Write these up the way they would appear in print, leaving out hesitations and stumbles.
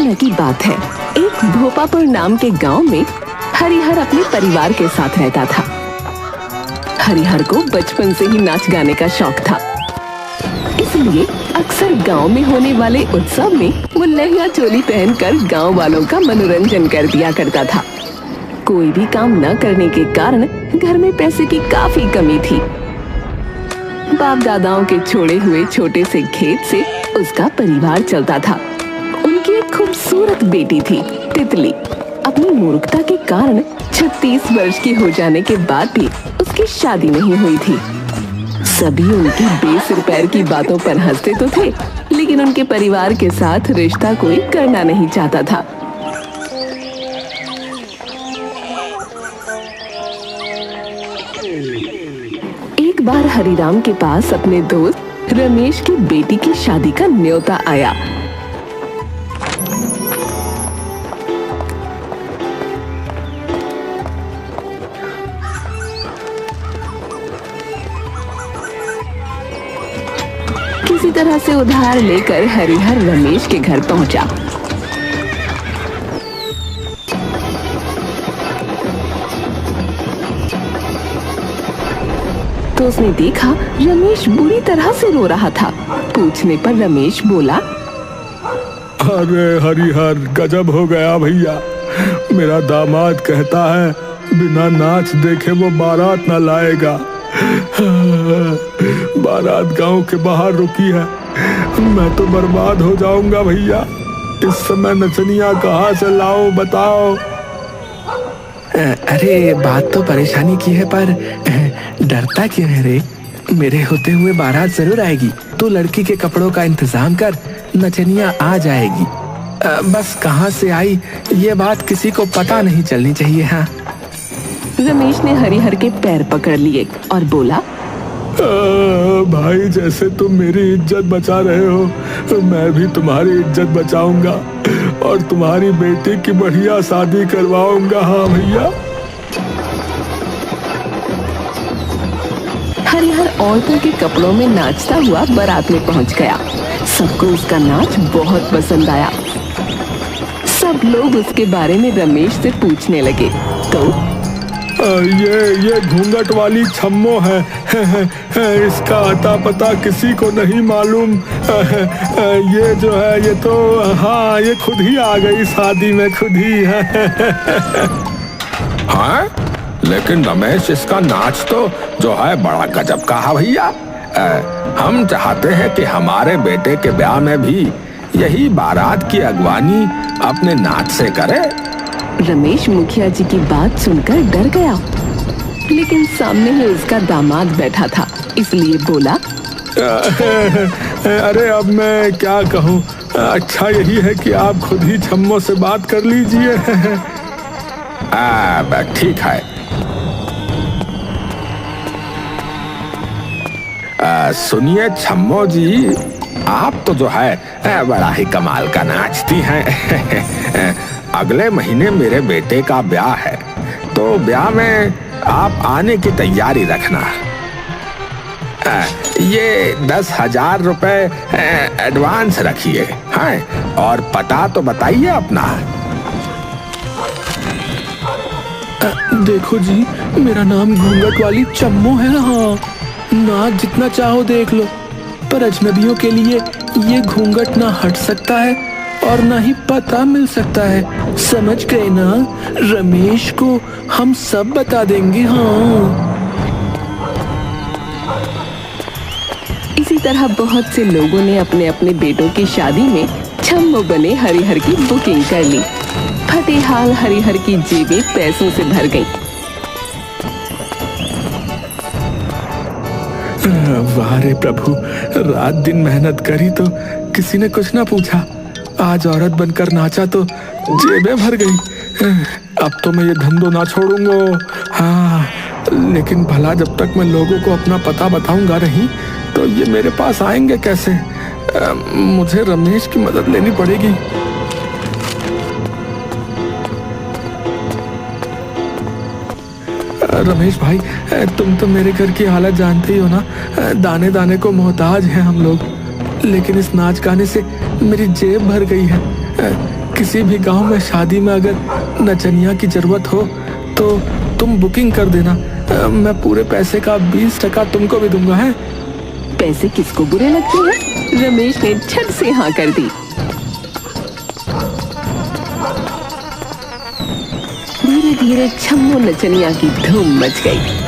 समय की बात है। एक भोपापुर नाम के गांव में हरिहर अपने परिवार के साथ रहता था। हरिहर को बचपन से ही नाच गाने का शौक था, इसलिए अक्सर गांव में होने वाले उत्सव में वो लहंगा चोली पहनकर गांव वालों का मनोरंजन कर दिया करता था। कोई भी काम न करने के कारण घर में पैसे की काफी कमी थी। बाप दादाओं के छोड़े हुए छोटे से खेत से उसका परिवार चलता था। उनकी एक खूबसूरत बेटी थी, तितली। अपनी मूर्खता के कारण 36 वर्ष की हो जाने के बाद भी उसकी शादी नहीं हुई थी। सभी उनकी बेसिर पैर की बातों पर हंसते तो थे, लेकिन उनके परिवार के साथ रिश्ता कोई करना नहीं चाहता था। एक बार हरिराम के पास अपने दोस्त रमेश की बेटी की शादी का न्योता आया। किसी तरह से उधार लेकर हरिहर रमेश के घर पहुंचा। तो उसने देखा रमेश बुरी तरह से रो रहा था। पूछने पर रमेश बोला, अरे हरिहर, गजब हो गया भैया। मेरा दामाद कहता है बिना नाच देखे वो बारात न लाएगा। बारात गांव के बाहर रुकी है। मैं तो बर्बाद हो जाऊंगा भैया। इस समय नचनिया कहाँ से लाओ, बताओ। अरे बात तो परेशानी की है, पर डरता क्यों है रे? मेरे होते हुए बारात जरूर आएगी। तू लड़की के कपड़ों का इंतजाम कर, नचनिया आ जाएगी। बस कहाँ से आई ये बात किसी को पता नहीं चलनी चाहिए। हाँ। रमेश ने हरिहर के पैर पकड़ लिए और बोला, भाई, जैसे तुम मेरी इज्जत बचा रहे हो, मैं भी तुम्हारी इज्जत बचाऊंगा और तुम्हारी बेटी की बढ़िया शादी करवाऊंगा। हाँ भैया। हरिहर औरतों के कपड़ों में नाचता हुआ बारात में पहुंच गया। सबको उसका नाच बहुत पसंद आया। सब लोग उसके बारे में रमेश से पूछने लगे। तो ये घूंघट वाली छम्मो है। इसका अता पता किसी को नहीं मालूम। ये जो है, ये तो हाँ, ये खुद ही आ गई शादी में, खुद ही। हाँ, लेकिन रमेश, इसका नाच तो जो है बड़ा गजब का है भैया। हम चाहते हैं कि हमारे बेटे के ब्याह में भी यही बारात की अगवानी अपने नाच से करे। रमेश मुखिया जी की बात सुनकर डर गया, लेकिन सामने ही उसका दामाद बैठा था, इसलिए बोला, अरे अब मैं क्या कहूँ। अच्छा यही है कि आप खुद ही छम्मो से बात कर लीजिए। ठीक है। सुनिए छम्मो जी, आप तो जो है बड़ा ही कमाल का नाचती हैं। अगले महीने मेरे बेटे का ब्याह है, तो ब्याह में आप आने की तैयारी रखना। ये 10,000 रुपए एडवांस रखिए। हाँ, और पता तो बताइए अपना। देखो जी, मेरा नाम घूंघट वाली चम्मो है। हाँ, नाच जितना चाहो देख लो, पर अजनबियों के लिए ये घूंघट ना हट सकता है और ना ही पता मिल सकता है। समझ गए ना? रमेश को हम सब बता देंगे। हाँ। इसी तरह बहुत से लोगों ने अपने अपने बेटों की शादी में छम्मो बने हरिहर की बुकिंग कर ली। फतेहाल हरिहर की जेबें पैसों से भर गईं। वाह रे प्रभु, रात दिन मेहनत करी तो किसी ने कुछ ना पूछा। आज औरत बनकर नाचा तो जेबें भर गई। अब तो मैं ये धंधो ना छोड़ूंगा। हाँ, लेकिन भला जब तक मैं लोगों को अपना पता बताऊंगा नहीं, तो ये मेरे पास आएंगे कैसे? मुझे रमेश की मदद लेनी पड़ेगी। रमेश भाई, तुम तो मेरे घर की हालत जानते ही हो ना। दाने दाने को मोहताज हैं हम लोग, लेकिन इस नाच गाने से मेरी जेब भर गई है। किसी भी गांव में शादी में अगर नचनिया की जरूरत हो तो तुम बुकिंग कर देना। मैं पूरे पैसे का 20% तुमको भी दूंगा है। पैसे किसको बुरे लगते हैं? रमेश ने झट से हाँ कर दी। धीरे धीरे छम्मो नचनिया की धूम मच गई।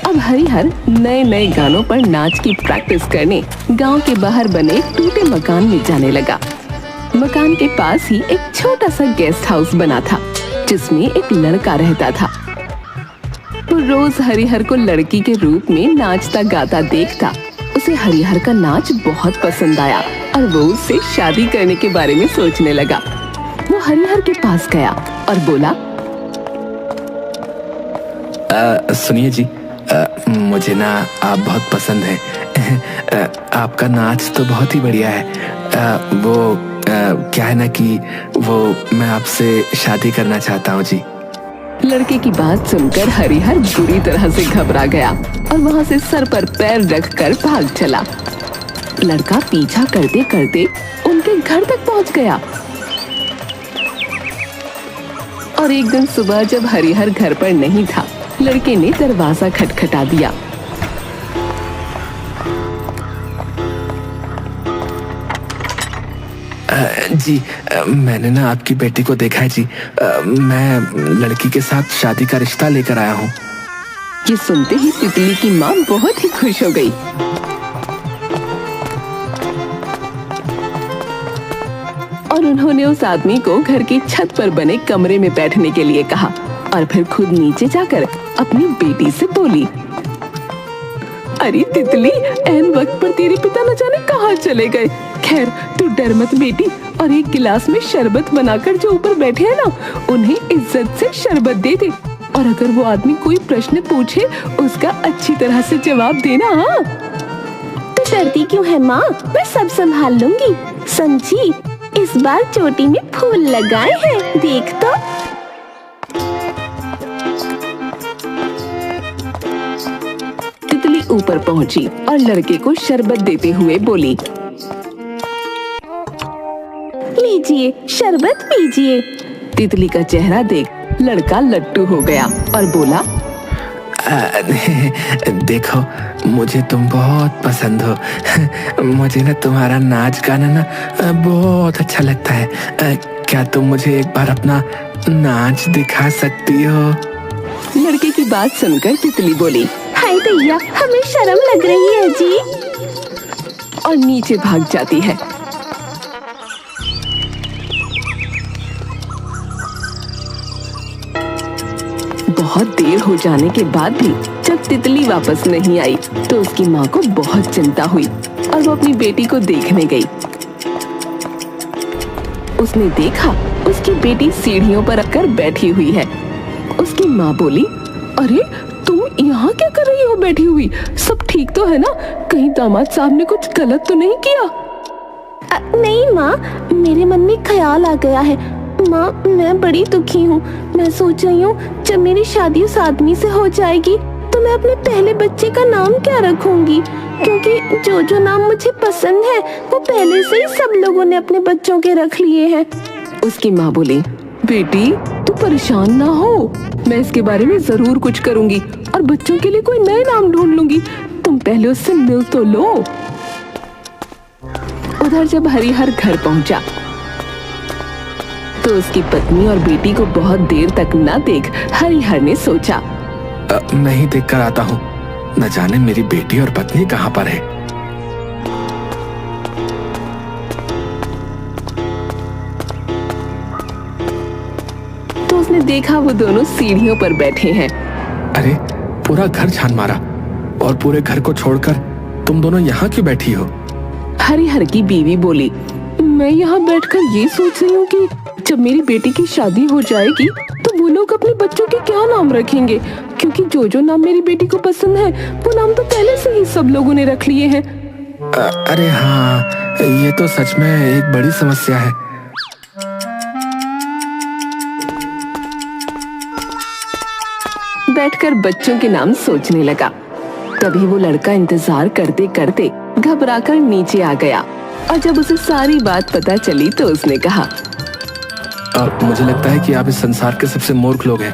अब हरिहर नए नए गानों पर नाच की प्रैक्टिस करने गांव के बाहर बने टूटे मकान में जाने लगा। मकान के पास ही एक छोटा सा गेस्ट हाउस बना था जिसमें एक लड़का रहता था। वो रोज हरिहर को लड़की के रूप में नाचता गाता देखता। उसे हरिहर का नाच बहुत पसंद आया और वो उससे शादी करने के बारे में सोचने लगा। वो हरिहर के पास गया और बोला, सुनिए जी, मुझे ना आप बहुत पसंद है। आपका नाच तो बहुत ही बढ़िया है। वो क्या है ना कि वो मैं आपसे शादी करना चाहता हूँ जी। लड़के की बात सुनकर हरिहर बुरी तरह से घबरा गया और वहाँ से सर पर पैर रखकर भाग चला। लड़का पीछा करते करते उनके घर तक पहुँच गया। और एक दिन सुबह जब हरिहर घर पर नहीं था, लड़के ने दरवाजा खटखटा दिया। जी, मैंने ना आपकी बेटी को देखा है जी। मैं लड़की के साथ शादी का रिश्ता लेकर आया हूँ। ये सुनते ही तितली की माँ बहुत ही खुश हो गई। और उन्होंने उस आदमी को घर की छत पर बने कमरे में बैठने के लिए कहा और फिर खुद नीचे जाकर अपनी बेटी से बोली, अरे तितली, ऐन वक्त पर तेरे पिता न जाने कहाँ चले गए। खैर तू डर मत बेटी, और एक गिलास में शरबत बनाकर जो ऊपर बैठे हैं ना, उन्हें इज्जत से शरबत दे दे। और अगर वो आदमी कोई प्रश्न पूछे उसका अच्छी तरह से जवाब देना। हाँ, तो डरती क्यों है माँ? मैं सब संभाल लूंगी। समझी, इस बार चोटी में फूल लगाए हैं, देख तो। तितली ऊपर पहुंची और लड़के को शरबत देते हुए बोली, लीजिए शरबत पीजिए। तितली का चेहरा देख लड़का लट्टू हो गया और बोला, देखो, मुझे तुम बहुत पसंद हो। मुझे ना तुम्हारा नाच गाना ना बहुत अच्छा लगता है। क्या तुम मुझे एक बार अपना नाच दिखा सकती हो? लड़के की बात सुनकर तितली बोली, हाय भैया, हमें शर्म लग रही है जी। और नीचे भाग जाती है। बहुत देर हो जाने के बाद भी जब तितली वापस नहीं आई तो उसकी माँ को बहुत चिंता हुई और वो अपनी बेटी को देखने गई। उसने देखा उसकी बेटी सीढ़ियों पर रखकर बैठी हुई है। उसकी माँ बोली, अरे तुम यहाँ क्या कर रही हो बैठी हुई? सब ठीक तो है ना? कहीं दामाद साहब ने कुछ गलत तो नहीं किया? नहीं माँ, मेरे मन में ख्याल आ गया है। माँ, मैं बड़ी दुखी हूँ। मैं सोच रही हूँ जब मेरी शादी उस आदमी से हो जाएगी तो मैं अपने पहले बच्चे का नाम क्या रखूंगी, क्योंकि जो जो नाम मुझे पसंद है वो पहले से ही सब लोगों ने अपने बच्चों के रख लिए हैं। उसकी माँ बोली, बेटी तू परेशान ना हो, मैं इसके बारे में जरूर कुछ करूंगी और बच्चों के लिए कोई नए नाम ढूंढ लूंगी। तुम पहले उससे मिल तो लो। उधर जब हरिहर घर पहुंचा तो उसकी पत्नी और बेटी को बहुत देर तक न देख हरिहर ने सोचा, मैं ही देख कर आता हूँ। न जाने मेरी बेटी और पत्नी कहाँ पर है। तो उसने देखा वो दोनों सीढ़ियों पर बैठे हैं। अरे, पूरा घर छान मारा और पूरे घर को छोड़कर तुम दोनों यहाँ क्यों बैठी हो? हरिहर की बीवी बोली, मैं यहाँ बैठकर ये सोच रही हूँ कि जब मेरी बेटी की शादी हो जाएगी तो वो लोग अपने बच्चों के क्या नाम रखेंगे, क्योंकि जो जो नाम मेरी बेटी को पसंद है वो नाम तो पहले से ही सब लोगों ने रख लिए हैं। अरे हाँ, ये तो सच में एक बड़ी समस्या है। बैठकर बच्चों के नाम सोचने लगा। तभी वो लड़का इंतजार करते करते घबराकर नीचे आ गया और जब उसे सारी बात पता चली तो उसने कहा, मुझे लगता है कि आप इस संसार के सबसे मूर्ख लोग हैं।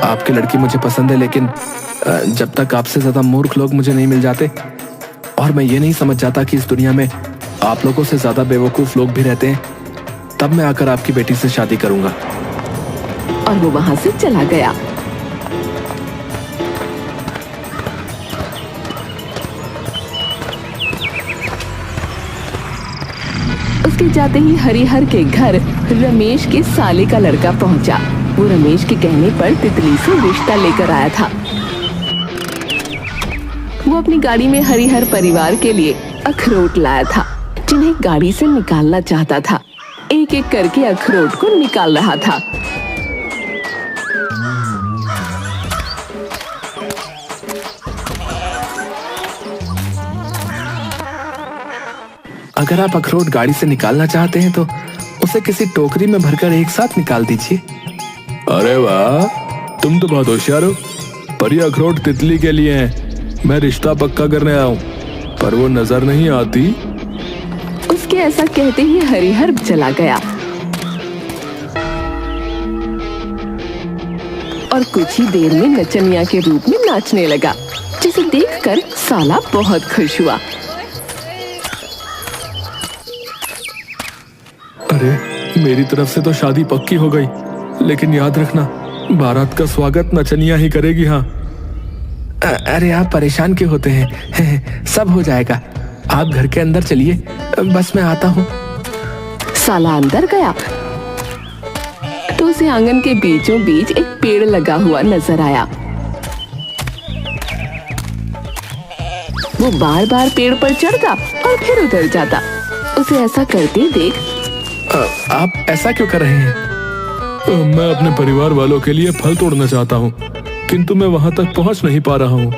आपकी लड़की मुझे पसंद है, लेकिन जब तक आपसे ज्यादा मूर्ख लोग मुझे नहीं मिल जाते और मैं ये नहीं समझ जाता कि इस दुनिया में आप लोगों से ज्यादा बेवकूफ लोग भी रहते हैं, तब मैं आकर आपकी बेटी से शादी करूंगा। और वो वहां से चला गया। उसके जाते ही हरिहर के घर रमेश के साले का लड़का पहुंचा। वो रमेश के कहने पर तितली से रिश्ता लेकर आया था। वो अपनी गाड़ी में हरिहर परिवार के लिए अखरोट लाया था, जिन्हें गाड़ी से निकालना चाहता था। एक एक करके अखरोट को निकाल रहा था। अगर आप अखरोट गाड़ी से निकालना चाहते हैं तो उसे किसी टोकरी में भरकर एक साथ निकाल दीजिए। अरे वाह, तुम तो बहुत होशियार हो। पर ये अखरोट तितली के लिए हैं। मैं रिश्ता पक्का करने आया हूँ, पर वो नजर नहीं आती। उसके ऐसा कहते ही हरिहर चला गया और कुछ ही देर में नचनिया के रूप में नाचने लगा, जिसे देखकर साला बहुत खुश हुआ। अरे, मेरी तरफ से तो शादी पक्की हो गई, लेकिन याद रखना बारात का स्वागत नचनिया ही करेगी। हाँ। अरे आप परेशान क्यों होते हैं? सब हो जाएगा। आप घर के अंदर चलिए, बस मैं आता हूँ। साला अंदर गया तो उसे आंगन के बीचों बीच एक पेड़ लगा हुआ नजर आया। वो बार बार पेड़ पर चढ़ता और फिर उतर जाता। उसे ऐसा करते देख आप ऐसा क्यों कर रहे हैं? मैं अपने परिवार वालों के लिए फल तोड़ना चाहता हूँ, किंतु मैं वहां तक पहुंच नहीं पा रहा हूँ।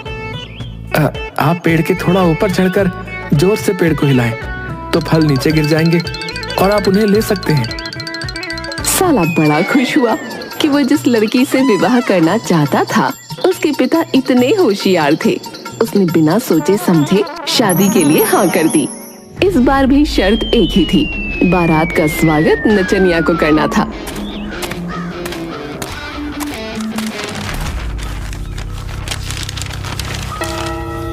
आप पेड़ के थोड़ा ऊपर चढ़कर जोर से पेड़ को हिलाएं, तो फल नीचे गिर जाएंगे और आप उन्हें ले सकते हैं। साला बड़ा खुश हुआ कि वो जिस लड़की से विवाह करना चाहता था उसके पिता इतने होशियार थे। उसने बिना सोचे समझे शादी के लिए हाँ कर दी। इस बार भी शर्त एक ही थी, बारात का स्वागत नचनिया को करना था।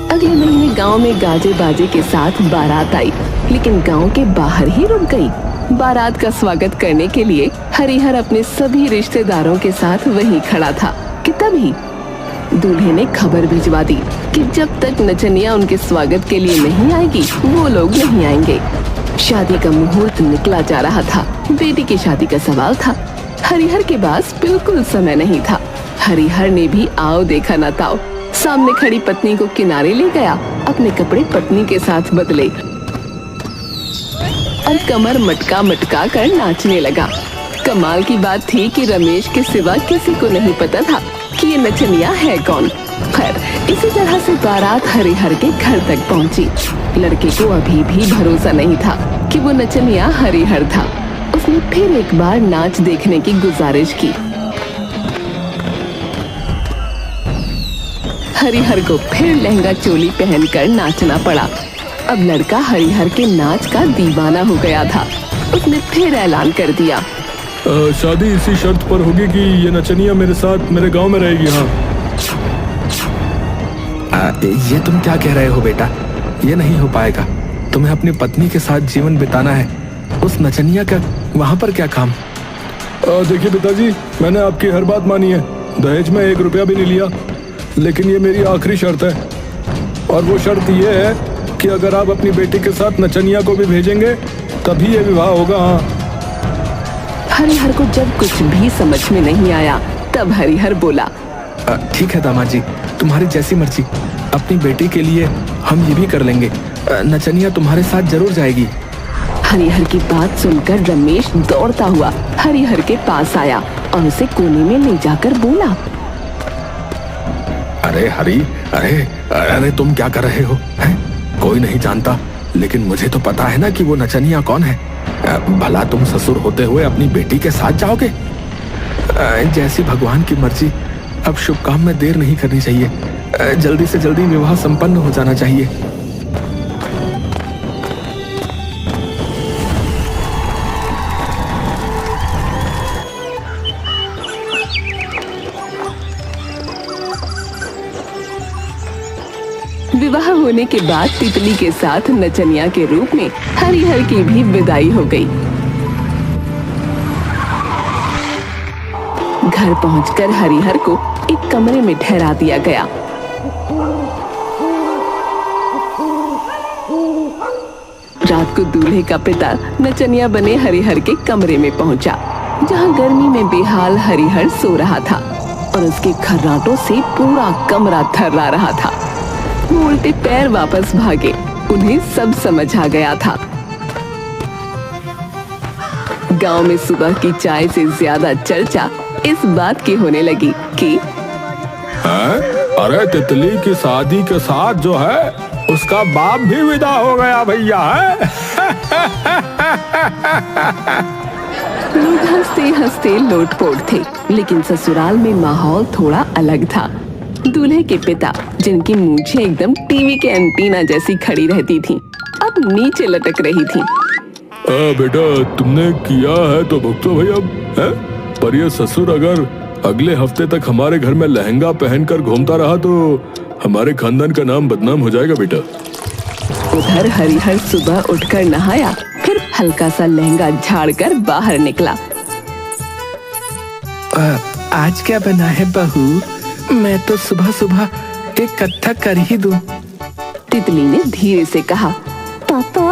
अगले महीने गांव में गाजे बाजे के साथ बारात आई, लेकिन गांव के बाहर ही रुक गई। बारात का स्वागत करने के लिए हरिहर अपने सभी रिश्तेदारों के साथ वहीं खड़ा था कि तभी दूल्हे ने खबर भिजवा दी कि जब तक नचनिया उनके स्वागत के लिए नहीं आएगी वो लोग नहीं आएंगे। शादी का मुहूर्त निकला जा रहा था। बेटी की शादी का सवाल था। हरिहर के पास बिल्कुल समय नहीं था। हरिहर ने भी आओ देखा न ताओ, सामने खड़ी पत्नी को किनारे ले गया, अपने कपड़े पत्नी के साथ बदले और कमर मटका मटका कर नाचने लगा। कमाल की बात थी कि रमेश के सिवा किसी को नहीं पता था कि ये नचनिया है कौन। खैर, इसी तरह से बारात हरिहर के घर तक पहुंची। लड़के को अभी भी भरोसा नहीं था कि वो नचनिया हरिहर था। उसने फिर एक बार नाच देखने की गुजारिश की। हरिहर को फिर लहंगा चोली पहनकर नाचना पड़ा। अब लड़का हरिहर के नाच का दीवाना हो गया था। उसने फिर ऐलान कर दिया, शादी इसी शर्त पर होगी कि ये नचनिया मेरे साथ मेरे गांव में रहेगी। हाँ। ये तुम क्या कह रहे हो बेटा? ये नहीं हो पाएगा। तुम्हें अपनी पत्नी के साथ जीवन बिताना है। उस नचनिया का वहाँ पर क्या काम? देखिए पिताजी, मैंने आपकी हर बात मानी है। दहेज में 1 रुपया भी नहीं लिया, लेकिन ये मेरी आखिरी शर्त है। और वो शर्त ये है कि अगर आप अपनी बेटी के साथ नचनिया को भी भेजेंगे तभी ये विवाह होगा। हाँ। हरिहर को जब कुछ भी समझ में नहीं आया तब हरिहर बोला, ठीक है दामाद जी, तुम्हारी जैसी मर्जी। अपनी बेटी के लिए हम ये भी कर लेंगे। नचनिया तुम्हारे साथ जरूर जाएगी। हरिहर की बात सुनकर रमेश दौड़ता हुआ हरिहर के पास आया और उसे कोने में ले जाकर बोला, अरे हरी, अरे तुम क्या कर रहे हो? हैं? कोई नहीं जानता, लेकिन मुझे तो पता है ना कि वो नचनिया कौन है। भला तुम ससुर होते हुए अपनी बेटी के साथ जाओगे? जैसी भगवान की मर्जी। अब शुभ काम में देर नहीं करनी चाहिए। जल्दी से जल्दी विवाह संपन्न हो जाना चाहिए। विवाह होने के बाद तितली के साथ नचनिया के रूप में हरिहर की भी विदाई हो गई। घर पहुंचकर हरिहर को एक कमरे में ठहरा दिया गया। रात को दूल्हे का पिता नचनिया बने हरिहर के कमरे में पहुंचा, जहां गर्मी में बेहाल हरिहर सो रहा था और उसके खर्राटों से पूरा कमरा थर्रा रहा था। वो उल्टे पैर वापस भागे, उन्हें सब समझ आ गया था। गांव में सुबह की चाय से ज्यादा चर्चा इस बात की होने लगी कि अरे तितली की शादी के साथ जो है उसका बाप भी विदा हो गया भैया है। लोग हंसते हंसते लोटपोट थे, लेकिन ससुराल में माहौल थोड़ा अलग था। दूल्हे के पिता, जिनकी मूंछें एकदम टीवी के एंटीना जैसी खड़ी रहती थीं, अब नीचे लटक रही थीं। बेटा तुमने किया है तो भुगतो भाई अब है? पर ये ससुर अगर अगले हफ्ते तक हमारे घर में लहंगा पहनकर घूमता रहा तो हमारे खानदान का नाम बदनाम हो जाएगा बेटा। उधर हरिहर सुबह उठकर नहाया, फिर हल्का सा लहंगा झाड़कर बाहर निकला। आज क्या बना है बहू? मैं तो सुबह सुबह एक कत्था कर ही दूं। तितली ने धीरे से कहा। पापा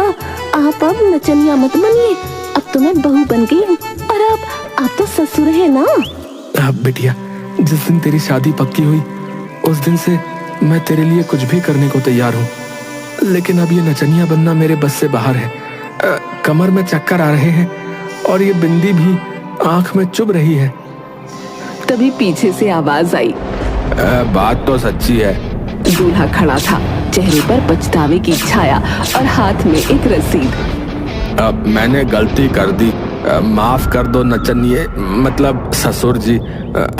आप अब नचनिया मत बनिए, अब तो मैं बहू बन गई हूँ और अब आप तो ससुर है ना। अब बिटिया, जिस दिन तेरी शादी पक्की हुई उस दिन से मैं तेरे लिए कुछ भी करने को तैयार हूँ, लेकिन अब ये नचनिया बनना मेरे बस से बाहर है। कमर में चक्कर आ रहे हैं और ये बिंदी भी आंख में चुभ रही है। तभी पीछे से आवाज आई। बात तो सच्ची है। दूल्हा खड़ा था, चेहरे पर पछतावे की छाया और हाथ में एक रसीद। अब मैंने गलती कर दी, माफ कर दो नचनिए, मतलब ससुर जी।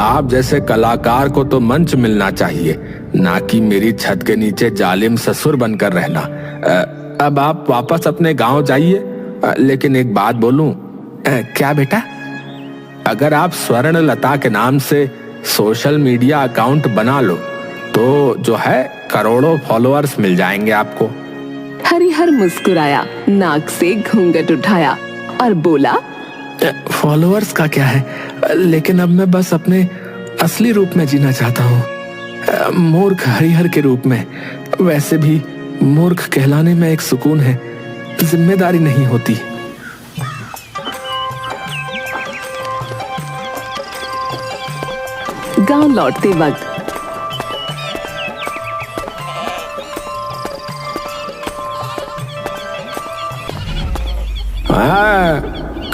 आप जैसे कलाकार को तो मंच मिलना चाहिए, ना कि मेरी छत के नीचे जालिम ससुर बनकर रहना। अब आप वापस अपने गांव जाइए। लेकिन एक बात बोलूं। क्या बेटा? अगर आप स्वर्ण लता के नाम से सोशल मीडिया अकाउंट बना लो तो जो है करोड़ों फॉलोअर्स मिल जाएंगे आपको। हरिहर मुस्कुराया, नाक से घूंघट उठाया और बोला, फॉलोअर्स का क्या है, लेकिन अब मैं बस अपने असली रूप में जीना चाहता हूँ, मूर्ख हरिहर के रूप में। वैसे भी मूर्ख कहलाने में एक सुकून है, जिम्मेदारी नहीं होती। गांव लौटते वक्त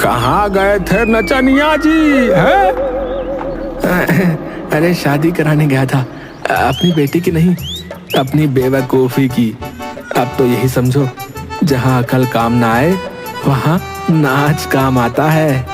कहाँ गए थे नचनिया जी है? अरे शादी कराने गया था, अपनी बेटी की नहीं, अपनी बेवकूफी की। अब तो यही समझो, जहाँ अकल काम ना आए वहाँ नाच काम आता है।